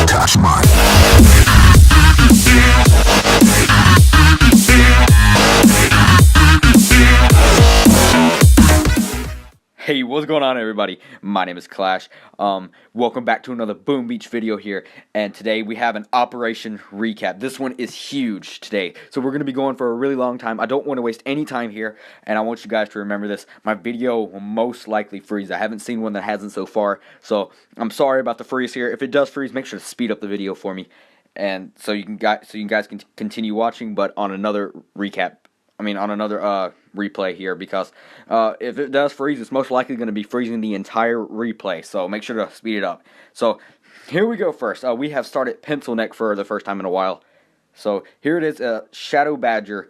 Touch mine. Hey, what's going on, everybody? My name is Clash. Welcome back to another Boom Beach video here, and today we have an operation recap. This one is huge today, so we're going to be going for a really long time. I don't want to waste any time here, and I want you guys to remember this. My video will most likely freeze. I haven't seen one that hasn't so far, so I'm sorry about the freeze here. If it does freeze, make sure to speed up the video for me, and so you guys can continue watching, but on another recap. On another replay here, because if it does freeze, it's most likely going to be freezing the entire replay, so make sure to speed it up. So here we go first. We have started Pencil Neck for the first time in a while. So here it is. Shadow Badger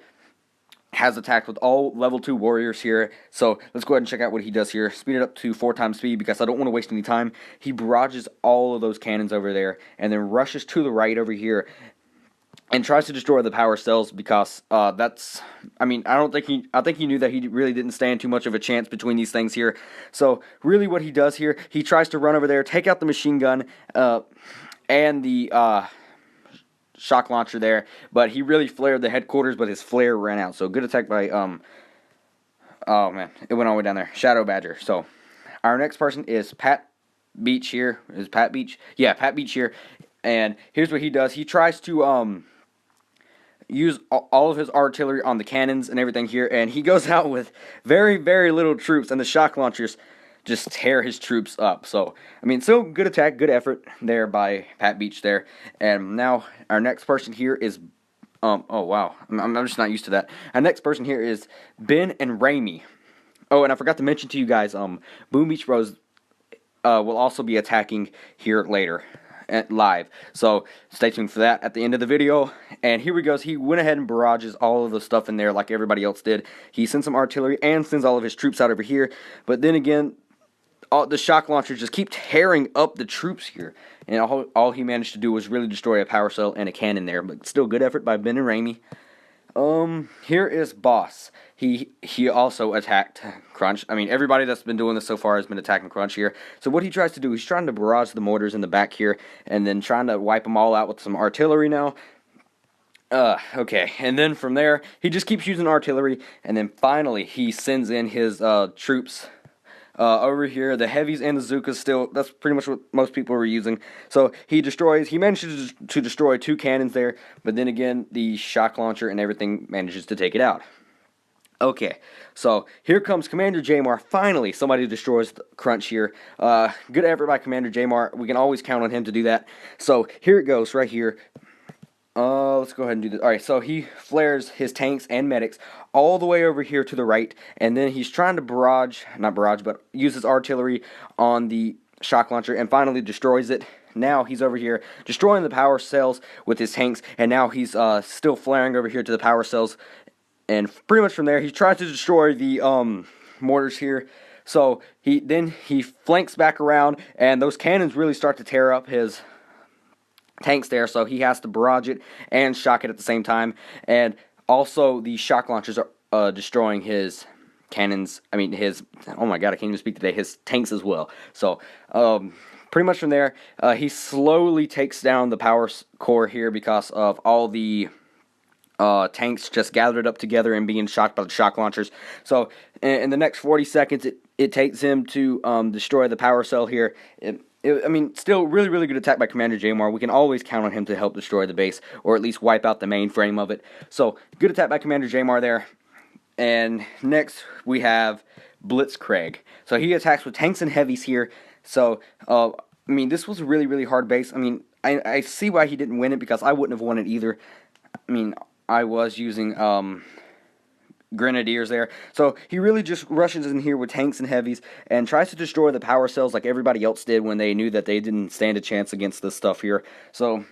has attacked with all level 2 warriors here, so let's go ahead and check out what he does here. Speed it up to 4 times speed because I don't want to waste any time. He barrages all of those cannons over there and then rushes to the right over here and tries to destroy the power cells because I think he knew that he really didn't stand too much of a chance between these things here. So really what he does here, he tries to run over there, take out the machine gun and the shock launcher there, but he really flared the headquarters, but his flare ran out. So good attack by oh man, it went all the way down there. Shadow Badger. So our next person is Pat Beach here. Is Pat Beach? Yeah, Pat Beach here. And here's what he does. He tries to use all of his artillery on the cannons and everything here, and he goes out with very, very little troops, and the shock launchers just tear his troops up. So, still good attack, good effort there by Pat Beach there. And now our next person here is, oh wow, I'm just not used to that. Our next person here is Ben and Raimi. Oh, and I forgot to mention to you guys, Boom Beach Bros will also be attacking here later. Live, so stay tuned for that at the end of the video. And here he goes. He went ahead and barrages all of the stuff in there like everybody else did. He sends some artillery and sends all of his troops out over here, but then again, the shock launchers just keep tearing up the troops here, and all he managed to do was really destroy a power cell and a cannon there. But still good effort by Ben and Raimi. Here is Boss. He also attacked Crunch. Everybody that's been doing this so far has been attacking Crunch here. So what he tries to do, he's trying to barrage the mortars in the back here, and then trying to wipe them all out with some artillery now. Okay, and then from there, he just keeps using artillery, and then finally, he sends in his, troops, over here. The heavies and the Zookas still, that's pretty much what most people were using. So he manages to destroy 2 cannons there, but then again, the shock launcher and everything manages to take it out. Okay, so here comes Commander Jmar. Finally, somebody destroys the Crunch here. Good effort by Commander Jmar. We can always count on him to do that. So here it goes right here. Let's go ahead and do this. Alright, so he flares his tanks and medics all the way over here to the right, and then he's trying to use his artillery on the shock launcher, and finally destroys it. Now he's over here destroying the power cells with his tanks, and now he's still flaring over here to the power cells. And pretty much from there, he tries to destroy the mortars here. So he flanks back around, and those cannons really start to tear up his tanks there. So he has to barrage it and shock it at the same time. And also the shock launchers are destroying his cannons. Oh my god, I can't even speak today. His tanks as well. So pretty much from there, he slowly takes down the power core here because of all the tanks just gathered up together and being shocked by the shock launchers. So in the next 40 seconds, it takes him to destroy the power cell here. Still really, really good attack by Commander Jmar. We can always count on him to help destroy the base, or at least wipe out the mainframe of it. So good attack by Commander Jmar there. And next we have Blitzkrieg. So he attacks with tanks and heavies here. So this was a really, really hard base. I see why he didn't win it, because I wouldn't have won it either. I was using grenadiers there. So he really just rushes in here with tanks and heavies and tries to destroy the power cells like everybody else did when they knew that they didn't stand a chance against this stuff here. So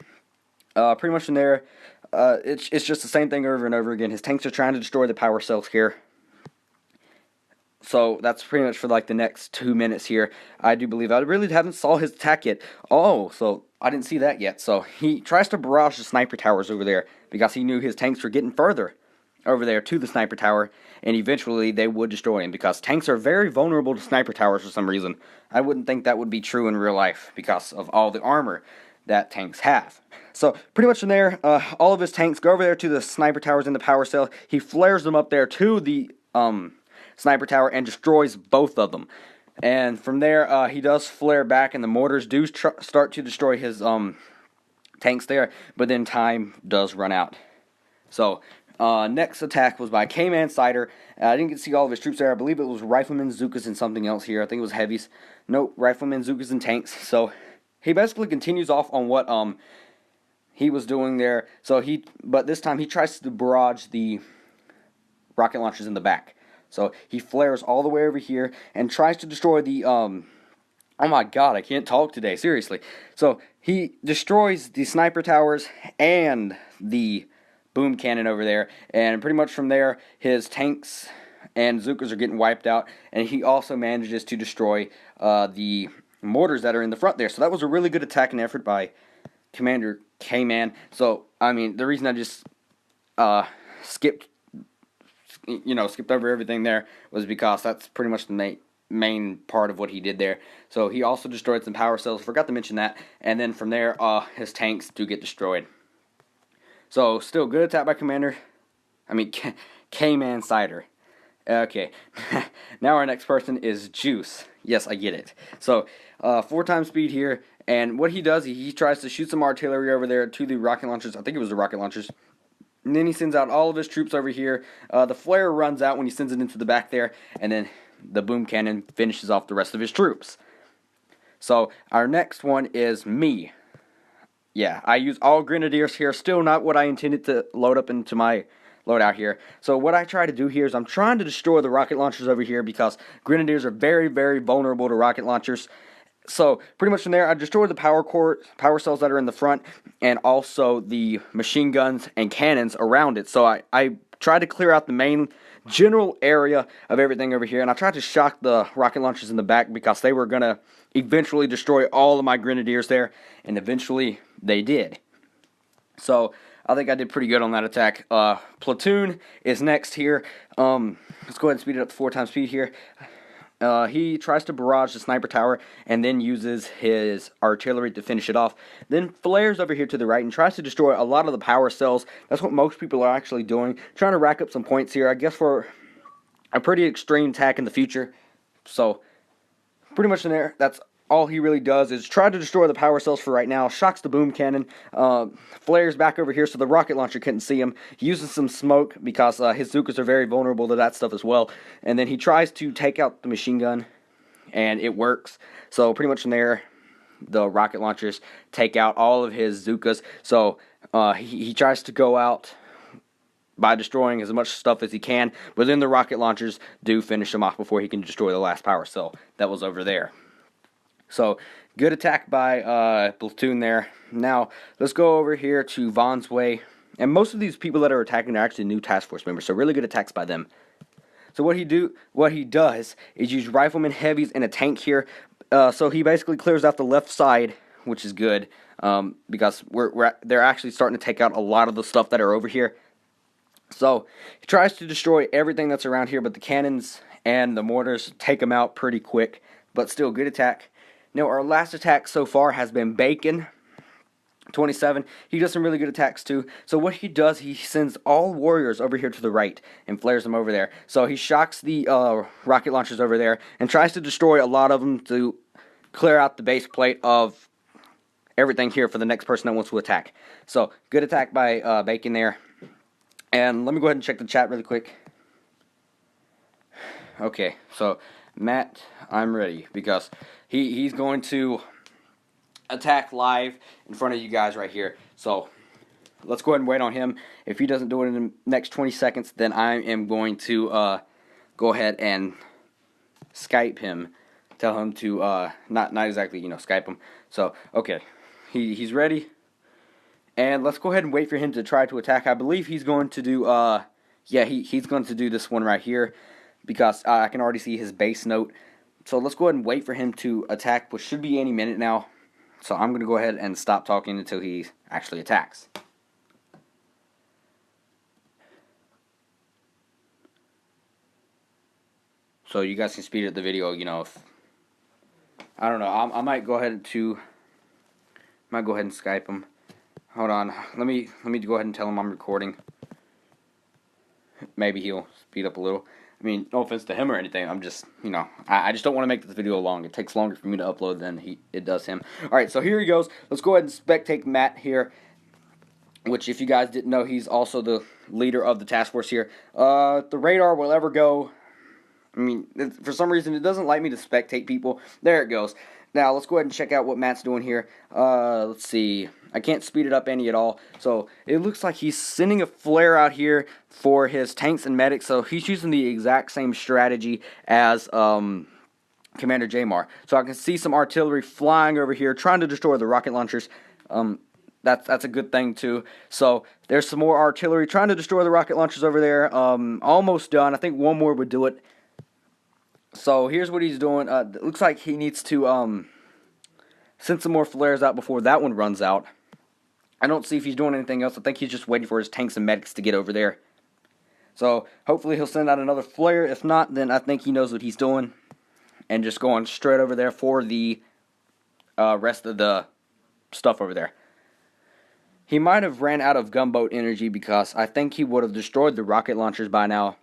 pretty much from there, it's just the same thing over and over again. His tanks are trying to destroy the power cells here. So that's pretty much for like the next 2 minutes here. I do believe I really haven't saw his attack yet. Oh, so I didn't see that yet. So he tries to barrage the sniper towers over there because he knew his tanks were getting further. over there to the sniper tower, and eventually they would destroy him, because tanks are very vulnerable to sniper towers for some reason. I wouldn't think that would be true in real life because of all the armor that tanks have. So pretty much from there, all of his tanks go over there to the sniper towers in the power cell. He flares them up there to the sniper tower and destroys both of them. And from there, he does flare back, and the mortars do start to destroy his tanks there, but then time does run out. So next attack was by K-Man Cider. I didn't get to see all of his troops there. I believe it was Riflemen, Zookas, and something else here. I think it was Heavies. Nope, Riflemen, Zookas, and tanks. So he basically continues off on what he was doing there. But this time he tries to barrage the rocket launchers in the back. So he flares all the way over here and tries to destroy the oh my god, I can't talk today, seriously. So he destroys the sniper towers and the boom cannon over there, and pretty much from there his tanks and Zookas are getting wiped out, and he also manages to destroy the mortars that are in the front there. So that was a really good attack and effort by Commander K-Man. So I mean, the reason I just skipped over everything there was because that's pretty much the main part of what he did there. So he also destroyed some power cells, forgot to mention that, and then from there his tanks do get destroyed. So still good attack by K-Man Cider. Okay, now our next person is Juice. Yes, I get it. So 4 times speed here, and what he does, he tries to shoot some artillery over there to the rocket launchers. I think it was the rocket launchers. And then he sends out all of his troops over here. The flare runs out when he sends it into the back there, and then the boom cannon finishes off the rest of his troops. So our next one is me. Yeah, I use all grenadiers here. Still not what I intended to load up into my loadout here. So what I try to do here is I'm trying to destroy the rocket launchers over here, because grenadiers are very, very vulnerable to rocket launchers. So pretty much from there, I destroyed the power cells that are in the front, and also the machine guns and cannons around it. So I tried to clear out the main general area of everything over here, and I tried to shock the rocket launchers in the back, because they were going to eventually destroy all of my grenadiers there, and eventually they did. So I think I did pretty good on that attack. Platoon is next here. Let's go ahead and speed it up to 4 times speed here. He tries to barrage the sniper tower and then uses his artillery to finish it off. Then flares over here to the right and tries to destroy a lot of the power cells. That's what most people are actually doing. Trying to rack up some points here, I guess, for a pretty extreme attack in the future. So pretty much in there, that's all he really does is try to destroy the power cells for right now. Shocks the boom cannon, flares back over here so the rocket launcher couldn't see him. He uses some smoke because his Zookas are very vulnerable to that stuff as well. And then he tries to take out the machine gun, and it works. So pretty much from there, the rocket launchers take out all of his Zookas. So he tries to go out by destroying as much stuff as he can, but then the rocket launchers do finish him off before he can destroy the last power cell that was over there. So, good attack by Platoon there. Now, let's go over here to Vaughn's Way. And most of these people that are attacking are actually new task force members, so really good attacks by them. So what he does is use riflemen, heavies, and a tank here. So he basically clears out the left side, which is good, because they're actually starting to take out a lot of the stuff that are over here. So he tries to destroy everything that's around here, but the cannons and the mortars take him out pretty quick. But still, good attack. Now, our last attack so far has been Bacon, 27. He does some really good attacks too. So what he does, he sends all warriors over here to the right and flares them over there. So he shocks the rocket launchers over there and tries to destroy a lot of them to clear out the base plate of everything here for the next person that wants to attack. So good attack by Bacon there. And let me go ahead and check the chat really quick. Okay, so Matt, I'm ready, because he's going to attack live in front of you guys right here. So let's go ahead and wait on him. If he doesn't do it in the next 20 seconds, then I am going to go ahead and Skype him. Tell him to not exactly, Skype him. So okay, he's ready, and let's go ahead and wait for him to try to attack. I believe he's going to do he's going to do this one right here, because I can already see his base note. So let's go ahead and wait for him to attack, which should be any minute now. So I'm going to go ahead and stop talking until he actually attacks. so you guys can speed up the video. You know, if I don't know, I might go ahead and Skype him. Hold on, let me go ahead and tell him I'm recording. Maybe he'll speed up a little. I mean, no offense to him or anything. I'm just, you know, I just don't want to make this video long. It takes longer for me to upload than it does him. All right, so here he goes. Let's go ahead and spectate Matt here, which, if you guys didn't know, he's also the leader of the task force here. The radar will ever go. I mean, for some reason, it doesn't like me to spectate people. There it goes. Now, let's go ahead and check out what Matt's doing here. Let's see. I can't speed it up any at all. So, it looks like he's sending a flare out here for his tanks and medics. So, he's using the exact same strategy as Commander Jmar. So, I can see some artillery flying over here, trying to destroy the rocket launchers. That's a good thing, too. So, there's some more artillery trying to destroy the rocket launchers over there. Almost done. I think one more would do it. So, here's what he's doing. It looks like he needs to send some more flares out before that one runs out. I don't see if he's doing anything else. I think he's just waiting for his tanks and medics to get over there. So, hopefully he'll send out another flare. If not, then I think he knows what he's doing. And just going straight over there for the rest of the stuff over there. He might have ran out of gunboat energy because I think he would have destroyed the rocket launchers by now.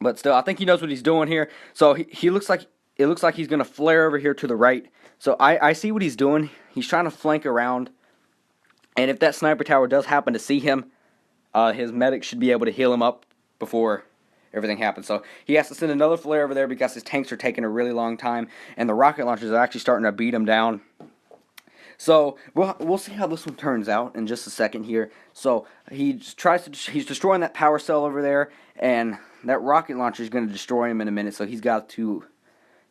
But still, I think he knows what he's doing here. So, he looks like, it looks like he's going to flare over here to the right. So, I see what he's doing. He's trying to flank around. And if that sniper tower does happen to see him, his medic should be able to heal him up before everything happens. So he has to send another flare over there because his tanks are taking a really long time, and the rocket launchers are actually starting to beat him down. So we'll see how this one turns out in just a second here. So he's destroying that power cell over there, and that rocket launcher is going to destroy him in a minute. So he's got to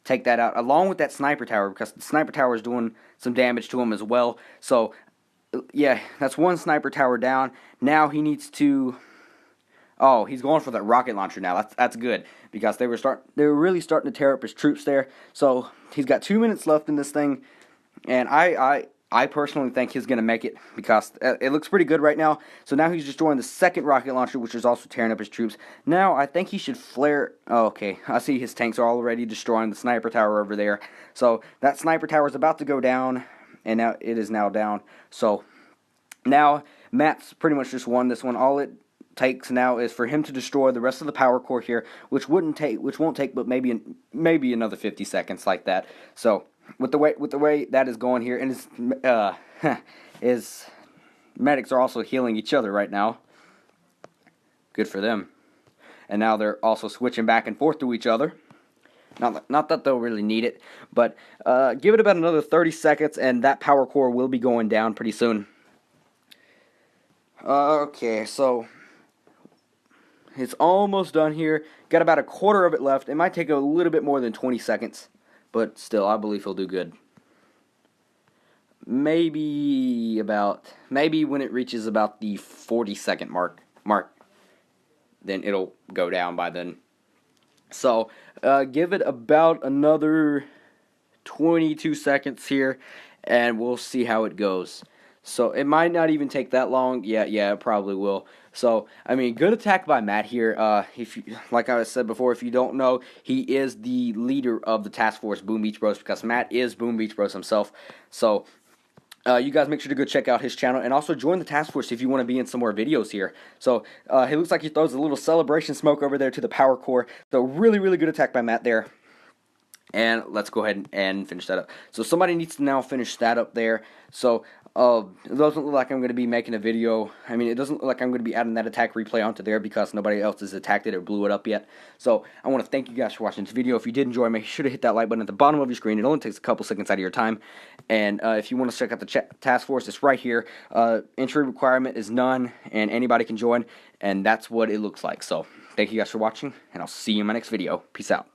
take that out along with that sniper tower because the sniper tower is doing some damage to him as well. So yeah, that's one sniper tower down. Now he needs to. Oh, he's going for that rocket launcher now. That's good because they were really starting to tear up his troops there. So he's got 2 minutes left in this thing, and I personally think he's going to make it because it looks pretty good right now. So now he's destroying the second rocket launcher, which is also tearing up his troops. Now I think he should flare. Oh, okay, I see his tanks are already destroying the sniper tower over there. So that sniper tower is about to go down. And now it is now down. So now Matt's pretty much just won this one. All it takes now is for him to destroy the rest of the power core here, which won't take but maybe another 50 seconds like that. So with the way that is going here, and his medics are also healing each other right now. Good for them. And now they're also switching back and forth to each other. Not that they'll really need it, but give it about another 30 seconds, and that power core will be going down pretty soon. Okay, so it's almost done here. Got about a quarter of it left. It might take a little bit more than 20 seconds, but still, I believe he'll do good. Maybe when it reaches about the 40-second mark, then it'll go down by then. So, give it about another 22 seconds here, and we'll see how it goes. So, it might not even take that long. Yeah, it probably will. So, I mean, good attack by Matt here. Like I said before, if you don't know, he is the leader of the task force, Boom Beach Bros, because Matt is Boom Beach Bros himself. So, you guys make sure to go check out his channel, and also join the task force if you want to be in some more videos here. So, it looks like he throws a little celebration smoke over there to the power core. So, really, really good attack by Matt there. And let's go ahead and finish that up. So, somebody needs to now finish that up there. So, it doesn't look like I'm going to be making a video. I mean, it doesn't look like I'm going to be adding that attack replay onto there because nobody else has attacked it or blew it up yet. So, I want to thank you guys for watching this video. If you did enjoy, make sure to hit that like button at the bottom of your screen. It only takes a couple seconds out of your time. And if you want to check out the task force, it's right here. Entry requirement is none, and anybody can join. And that's what it looks like. So, thank you guys for watching, and I'll see you in my next video. Peace out.